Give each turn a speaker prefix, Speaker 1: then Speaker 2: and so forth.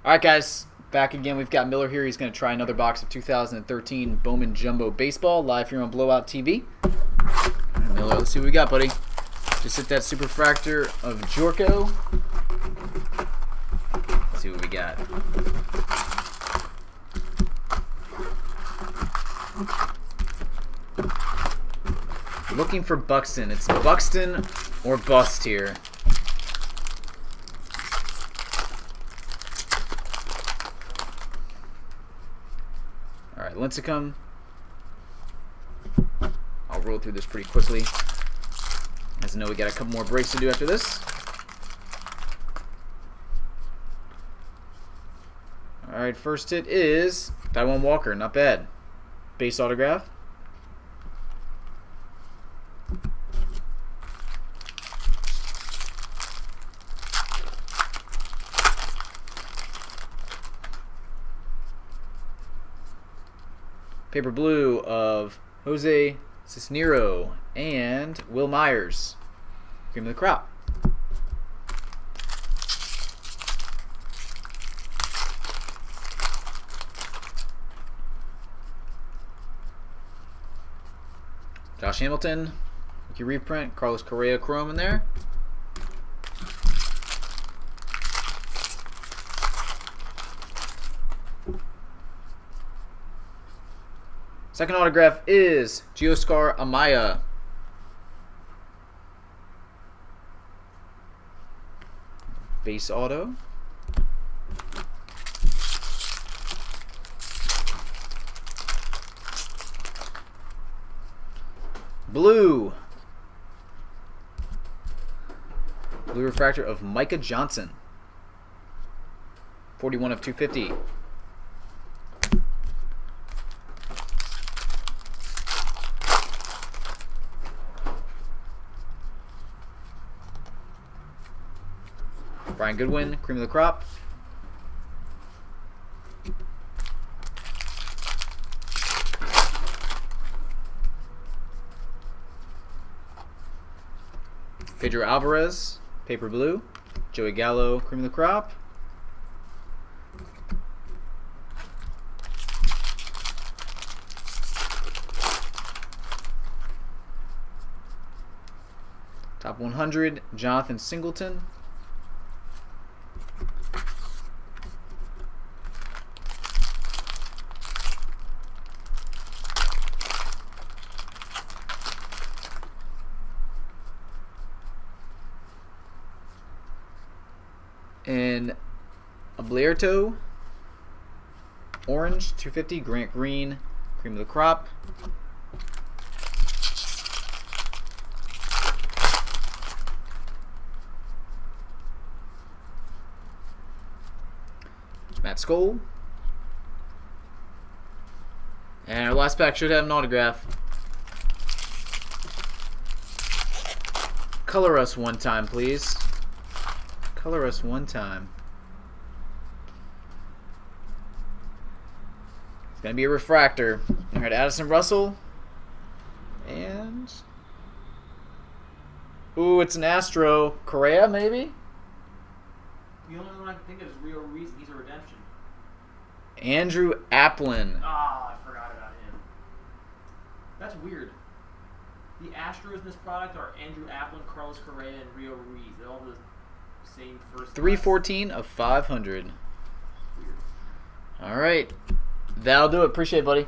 Speaker 1: All right, guys, back again. We've got Miller here. He's going to try another box of 2013 Bowman Jumbo Baseball live here on Blowout TV. All right, Miller, let's see what we got, buddy. Just hit that Superfractor of Jorko. Let's see what we got. Looking for Buxton. It's Buxton or bust here. All right, Lincecum. I'll roll through this pretty quickly. As I know we got a couple more breaks to do after this. All right, first hit is Taiwan Walker. Not bad. Base autograph. Paper blue of Jose Cisnero and Will Myers. Cream of the crop. Josh Hamilton. Rookie reprint. Carlos Correa chrome in there. Second autograph is Gioscar Amaya. Base auto. Blue. Blue refractor of Micah Johnson. 41 of 250. Brian Goodwin, cream of the crop. Pedro Alvarez, paper blue. Joey Gallo, cream of the crop. Top 100, Jonathan Singleton. And Ablerto, orange, 250. Grant Green, cream of the crop. Matt Skoll. And our last pack should have an autograph. Color us one time, please. Color us one time. It's going to be a refractor. All right, Addison Russell. And... ooh, it's an Astro. Correa, maybe?
Speaker 2: The only one I can think of is Rio Ruiz. He's a redemption.
Speaker 1: Andrew Applin.
Speaker 2: Ah, I forgot about him. That's weird. The Astros in this product are Andrew Applin, Carlos Correa, and Rio Ruiz. They're all the same first.
Speaker 1: 314 of 500.
Speaker 2: Weird.
Speaker 1: All right. That'll do it. Appreciate it, buddy.